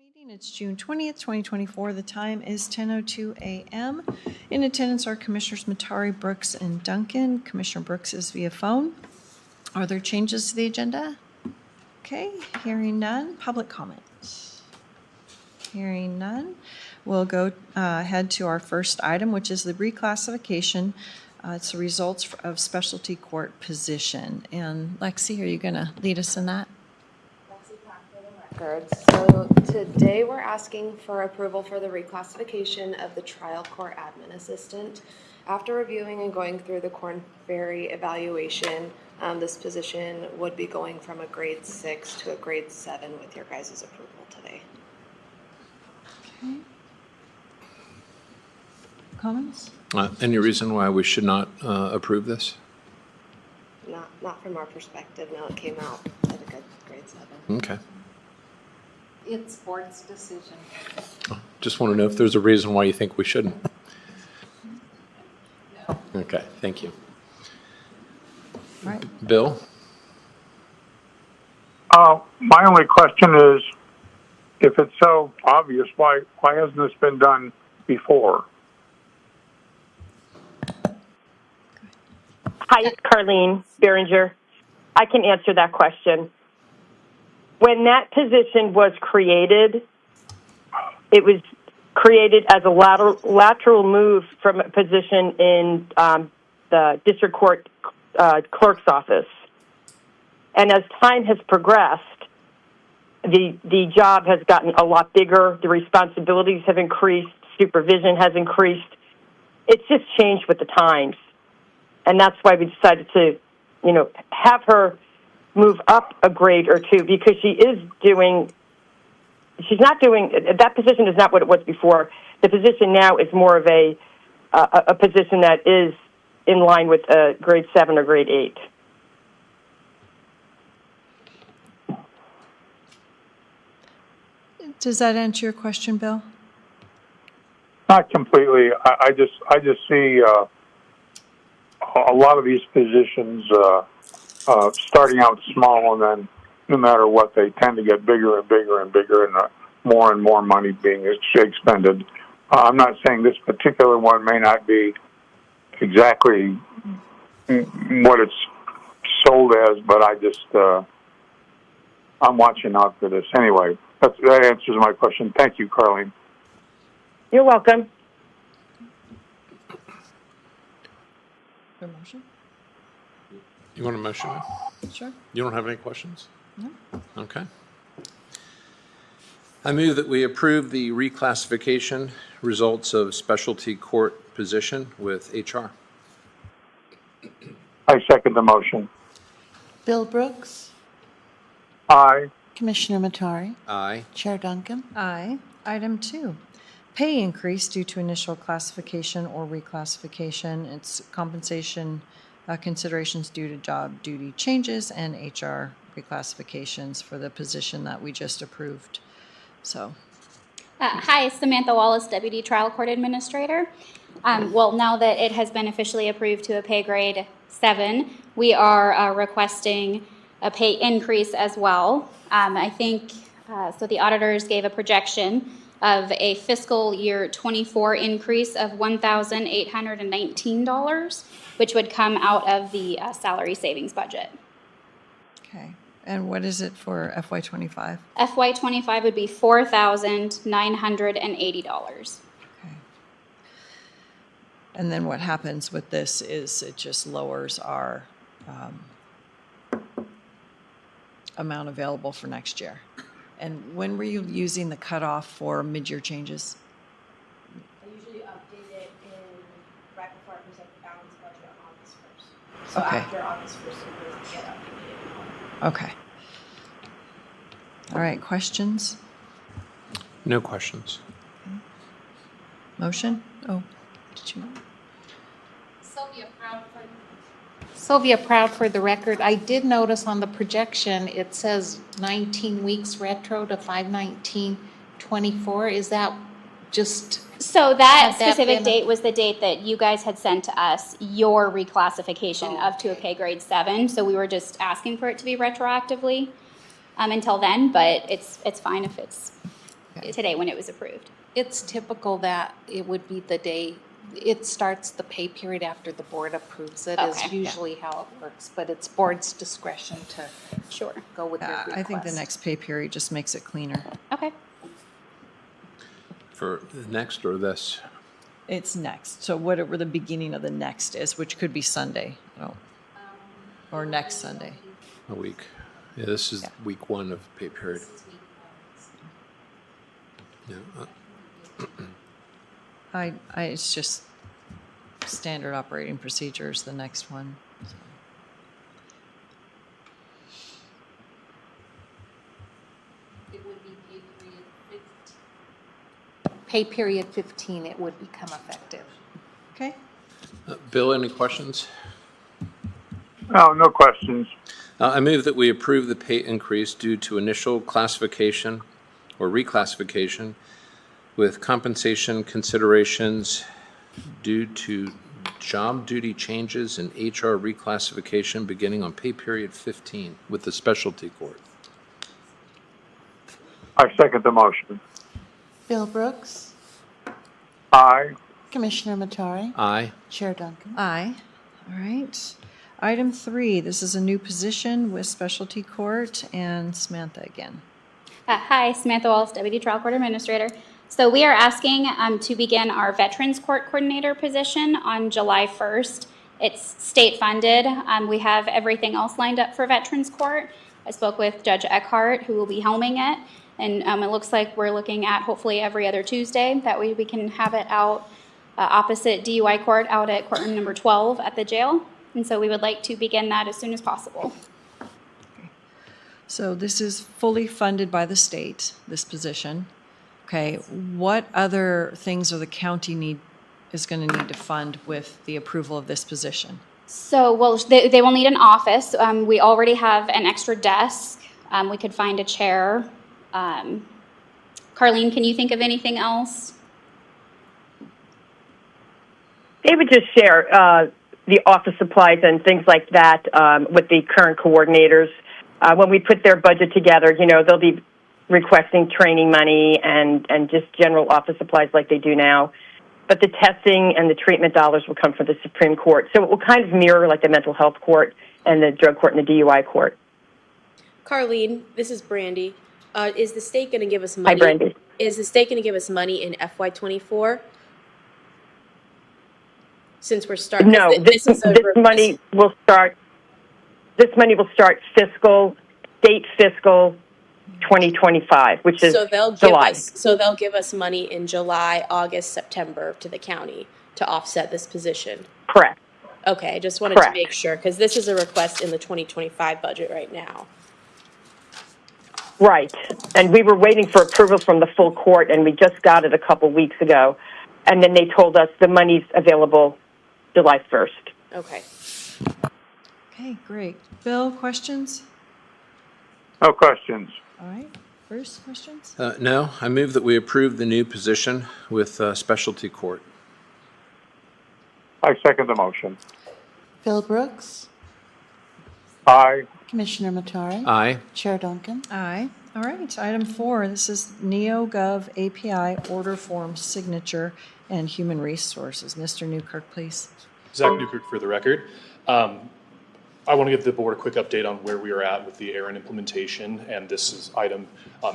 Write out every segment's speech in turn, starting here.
Meeting. It's June 20th, 2024. The time is 10:02 a.m. In attendance are Commissioners Matari, Brooks, and Duncan. Commissioner Brooks is via phone. Are there changes to the agenda? Okay, hearing none. Public comment? Hearing none. We'll go ahead to our first item, which is the reclassification. It's the results of specialty court position. And Lexi, are you going to lead us in that? So today we're asking for approval for the reclassification of the trial court admin assistant. After reviewing and going through the Korn Ferry evaluation, this position would be going from a grade 6 to a grade 7 with your guys' approval today. Okay. Comments? Any reason why we should not approve this? Not from our perspective. No, it came out at a good grade 7. Okay. It's board's decision. Just want to know if there's a reason why you think we shouldn't. No. Okay, thank you. All right. Bill? My only question is, if it's so obvious, why hasn't this been done before? Hi, it's Carlene Behringer. I can answer that question. When that position was created, it was created as a lateral move from a position in the district court clerk's office. And as time has progressed, the job has gotten a lot bigger. The responsibilities have increased. Supervision has increased. It's just changed with the times. And that's why we decided to, have her move up a grade or two, because she's not doing, that position is not what it was before. The position now is more of a position that is in line with a grade 7 or grade 8. Does that answer your question, Bill? Not completely. I just see a lot of these positions starting out small, and then no matter what, they tend to get bigger and bigger and bigger, and more money being expended. I'm not saying this particular one may not be exactly what it's sold as, but I'm watching out for this. Anyway, that answers my question. Thank you, Carlene. You're welcome. Your motion? You want a motion? Sure. You don't have any questions? No. Okay. I move that we approve the reclassification results of specialty court position with HR. I second the motion. Bill Brooks, Aye. Commissioner Matari, Aye. Chair Duncan. Aye. Item 2, pay increase due to initial classification or reclassification. It's compensation considerations due to job duty changes and HR reclassifications for the position that we just approved. So. Hi, Samantha Wallace, Deputy Trial Court Administrator. Well, now that it has been officially approved to a pay grade 7, we are requesting a pay increase as well. I think, so the auditors gave a projection of a fiscal year 24 increase of $1,819, which would come out of the salary savings budget. Okay. And what is it for FY25? FY25 would be $4,980. Okay. And then what happens with this is it just lowers our amount available for next year. And when were you using the cutoff for mid-year changes? I usually update it right before I present the balance budget on August 1st. So Okay. after August 1st, it will get updated. Okay. All right, questions? No questions. Motion? Oh, did you? Sylvia Proud for the record. I did notice on the projection, it says 19 weeks retro to 5/19/24. Is that just? So that Had that specific been- date was the date that you guys had sent to us your reclassification of to a pay grade 7. So we were just asking for it to be retroactively until then, but it's fine if it's today when it was approved. It's typical that it would be the day, it starts the pay period after the board approves it, is Okay. usually how it works, but it's board's discretion to Sure. go with their request. I think the next pay period just makes it cleaner. Okay. For the next or this? It's next. So whatever the beginning of the next is, which could be Sunday, or next Sunday. A week. Yeah, this is Yeah. week 1 of pay period. Yeah. It's just standard operating procedures, the next one. So. It would be pay period 15, it would become effective. Okay. Bill, any questions? No questions. I move that we approve the pay increase due to initial classification or reclassification with compensation considerations due to job duty changes and HR reclassification beginning on pay period 15 with the specialty court. I second the motion. Bill Brooks, Aye. Commissioner Matari, Aye. Chair Duncan. Aye. All right. Item 3, this is a new position with specialty court, and Samantha again. Hi, Samantha Wallace, Deputy Trial Court Administrator. So we are asking to begin our Veterans Court Coordinator position on July 1st. It's state funded. We have everything else lined up for Veterans Court. I spoke with Judge Eckhart, who will be helming it, and it looks like we're looking at hopefully every other Tuesday. That way we can have it out opposite DUI court out at courtroom number 12 at the jail. And so we would like to begin that as soon as possible. So this is fully funded by the state, this position. Okay, what other things are the county is going to need to fund with the approval of this position? So, well, they will need an office. We already have an extra desk. We could find a chair. Carlene, can you think of anything else? They would just share the office supplies and things like that with the current coordinators. When we put their budget together, they'll be requesting training money and just general office supplies like they do now. But the testing and the treatment dollars will come from the Supreme Court. So it will kind of mirror like the mental health court and the drug court and the DUI court. Carlene, this is Brandy. Is the state going to give us money? Hi, Brandy. Is the state going to give us money in FY24? Since we're starting, No, this money will start. This money will start state fiscal 2025, which is July. So they'll give us money in July, August, September to the county to offset this position. Correct. Okay, I just wanted to make sure because this is a request in the 2025 budget right now. Right, and we were waiting for approval from the full court, and we just got it a couple weeks ago, and then they told us the money's available July 1st. Okay. Okay, great. Bill, questions? No questions. All right. Bruce, questions? No, I move that we approve the new position with specialty court. I second the motion. Bill Brooks, Aye. Commissioner Matari, Aye. Chair Duncan. Aye. All right. Item 4, this is NEOGOV API order form signature and human resources. Mr. Newkirk, please. Zach Newkirk for the record. I want to give the board a quick update on where we are at with the ARIN implementation, and this item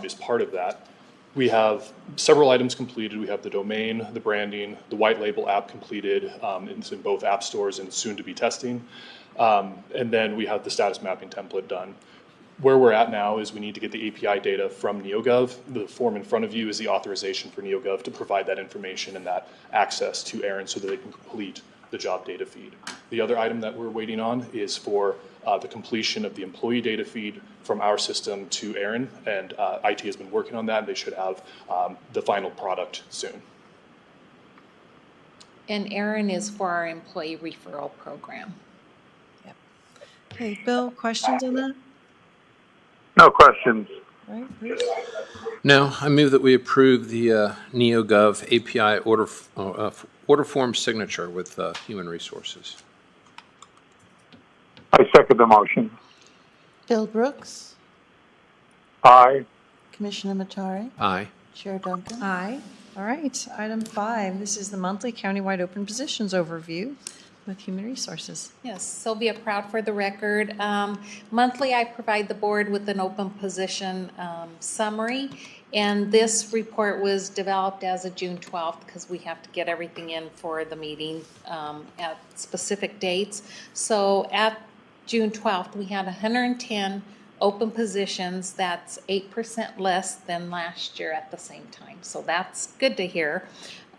is part of that. We have several items completed. We have the domain, the branding, the white label app completed. It's in both app stores and soon to be testing. And then we have the status mapping template done. Where we're at now is we need to get the API data from NEOGOV. The form in front of you is the authorization for NEOGOV to provide that information and that access to ARIN so that they can complete the job data feed. The other item that we're waiting on is for the completion of the employee data feed from our system to ARIN, and IT has been working on that, and they should have the final product soon. And ARIN is for our employee referral program. Yep. Okay, Bill, questions on that? No questions. All right, Bruce? No, I move that we approve the NEOGOV API order form signature with human resources. I second the motion. Bill Brooks, Aye. Commissioner Matari, Aye. Chair Duncan? Aye. All right, item 5, this is the monthly countywide open positions overview with Human Resources. Yes, Sylvia Proud for the record. Monthly, I provide the board with an open position summary, and this report was developed as of June 12th because we have to get everything in for the meeting at specific dates. So at June 12th, we had 110 open positions. That's 8% less than last year at the same time. So that's good to hear.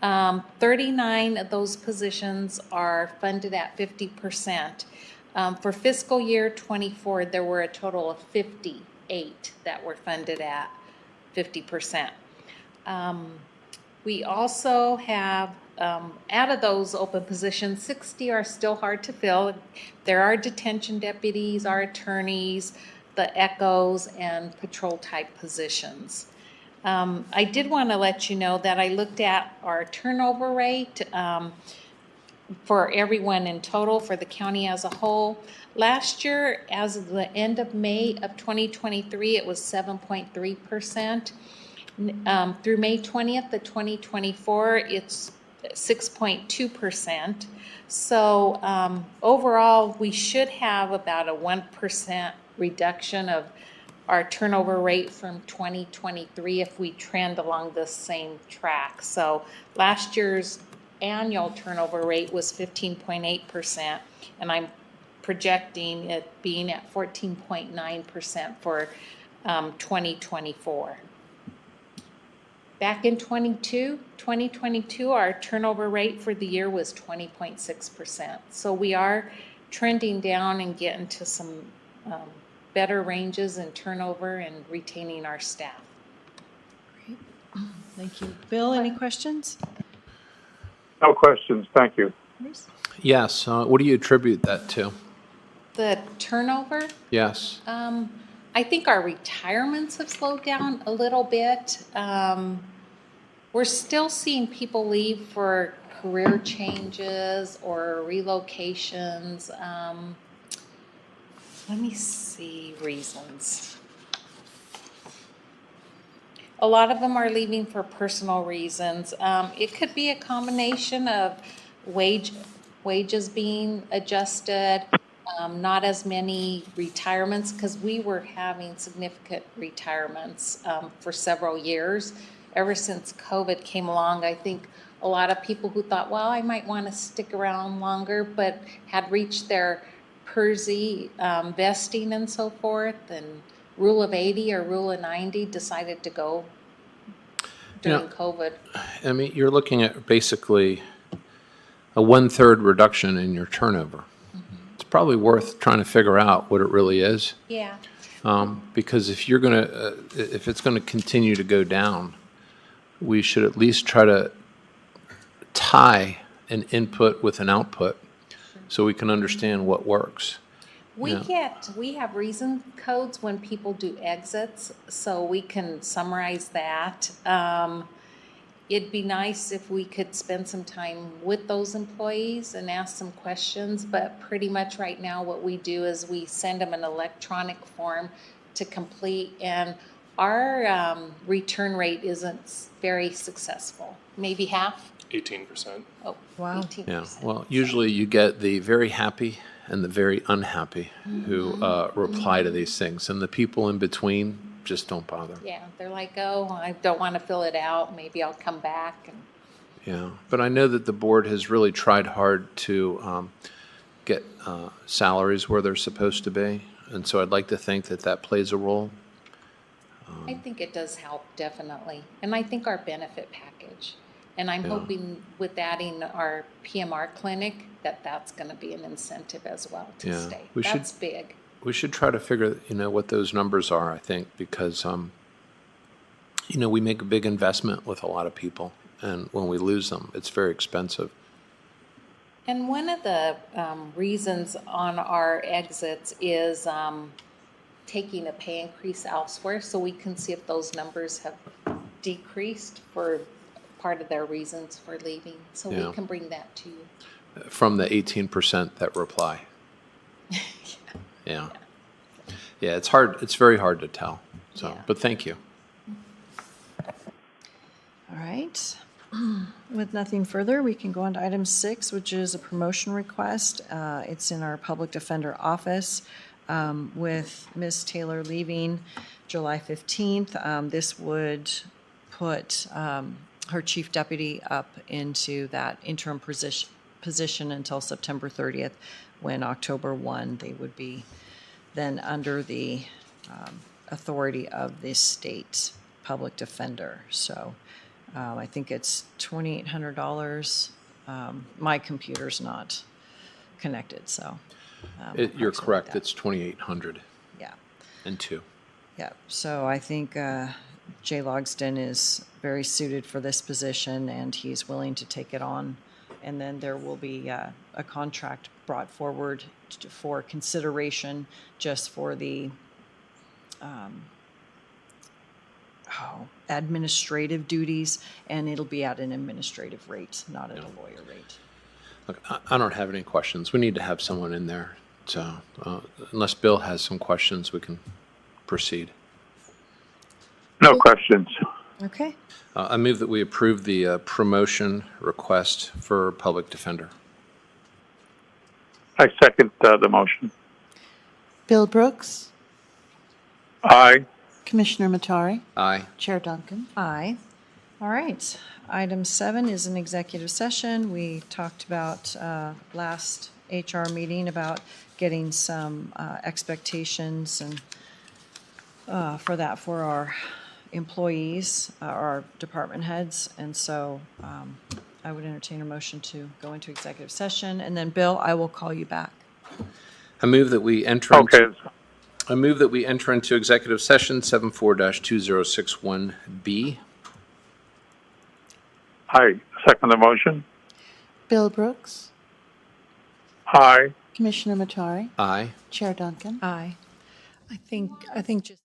39 of those positions are funded at 50%. For fiscal year 24, there were a total of 58 that were funded at 50%. We also have, out of those open positions, 60 are still hard to fill. There are detention deputies, our attorneys, the ECHOs, and patrol type positions. I did want to let you know that I looked at our turnover rate for everyone in total for the county as a whole. Last year, as of the end of May of 2023, it was 7.3%. Through May 20th of 2024, it's 6.2%. So overall, we should have about a 1% reduction of our turnover rate from 2023 if we trend along the same track. So last year's annual turnover rate was 15.8%, and I'm projecting it being at 14.9% for 2024. Back in 2022, our turnover rate for the year was 20.6%. So we are trending down and getting to some better ranges in turnover and retaining our staff. Great. Thank you. Bill, any questions? No questions. Thank you. Yes, what do you attribute that to? The turnover? Yes. I think our retirements have slowed down a little bit. We're still seeing people leave for career changes or relocations. Let me see reasons. A lot of them are leaving for personal reasons. It could be a combination of wages being adjusted, not as many retirements, because we were having significant retirements for several years. Ever since COVID came along, I think a lot of people who thought, well, I might want to stick around longer, but had reached their PERSI vesting and so forth, and Rule of 80 or Rule of 90 decided to go during COVID. I mean, you're looking at basically a 1/3 reduction in your turnover. It's probably worth trying to figure out what it really is. Yeah. Because if you're going to, if it's going to continue to go down, we should at least try to tie an input with an output so we can understand what works. We have reason codes when people do exits, so we can summarize that. It'd be nice if we could spend some time with those employees and ask some questions, but pretty much right now what we do is we send them an electronic form to complete, and our return rate isn't very successful. Maybe half? 18%. Oh, Wow. 18%. Yeah, well, usually you get the very happy and the very unhappy who reply to these things, and the people in between just don't bother. Yeah, they're like, oh, I don't want to fill it out. Maybe I'll come back. And Yeah, but I know that the board has really tried hard to get salaries where they're supposed to be, and so I'd like to think that that plays a role. I think it does help, definitely. And I think our benefit package. And I'm hoping with adding our PMR clinic that that's going to be an incentive as well to stay. That's big. We should try to figure, what those numbers are, I think, because, we make a big investment with a lot of people, and when we lose them, it's very expensive. And one of the reasons on our exits is taking a pay increase elsewhere, so we can see if those numbers have decreased for part of their reasons for leaving. So we can bring that to you. From the 18% that reply. Yeah. Yeah, it's hard. It's very hard to tell. So, but thank you. All right. With nothing further, we can go on to item 6, which is a promotion request. It's in our public defender office with Ms. Taylor leaving July 15th. This would put her chief deputy up into that interim position until September 30th, when October 1, they would be then under the authority of the state public defender. So I think it's $2,800. My computer's not connected, so. You're approximately correct, that. it's 2,800 Yeah, and 2. yeah. So I think Jay Logsdon is very suited for this position, and he's willing to take it on. And then there will be a contract brought forward for consideration just for the administrative duties, and it'll be at an administrative rate, not at a lawyer rate. Look, I don't have any questions. We need to have someone in there. So unless Bill has some questions, we can proceed. No questions. Okay. I move that we approve the promotion request for public defender. I second the motion. Bill Brooks, Aye. Commissioner Matari, Aye. Chair Duncan. Aye. All right. Item 7 is an executive session. We talked about last HR meeting about getting some expectations and for that for our employees, our department heads. And so I would entertain a motion to go into executive session. And then, Bill, I will call you back. I move that we enter Okay. I move that we enter into executive session 74-2061B. I second the motion. Bill Brooks, Aye. Commissioner Matari, Aye. Chair Duncan. Aye. I think just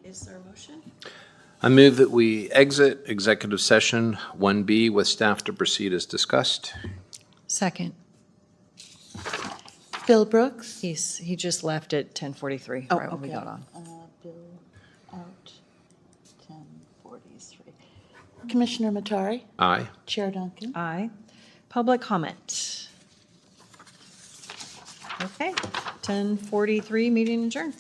Is there a motion? I move that we exit executive session 1B with staff to proceed as discussed. Second. Bill Brooks. He just left at 10:43, Oh, right when we okay. got on. Bill out, 10:43. Commissioner Matari, Aye. Chair Duncan. Aye. Public comment. Okay, 10:43, meeting adjourned.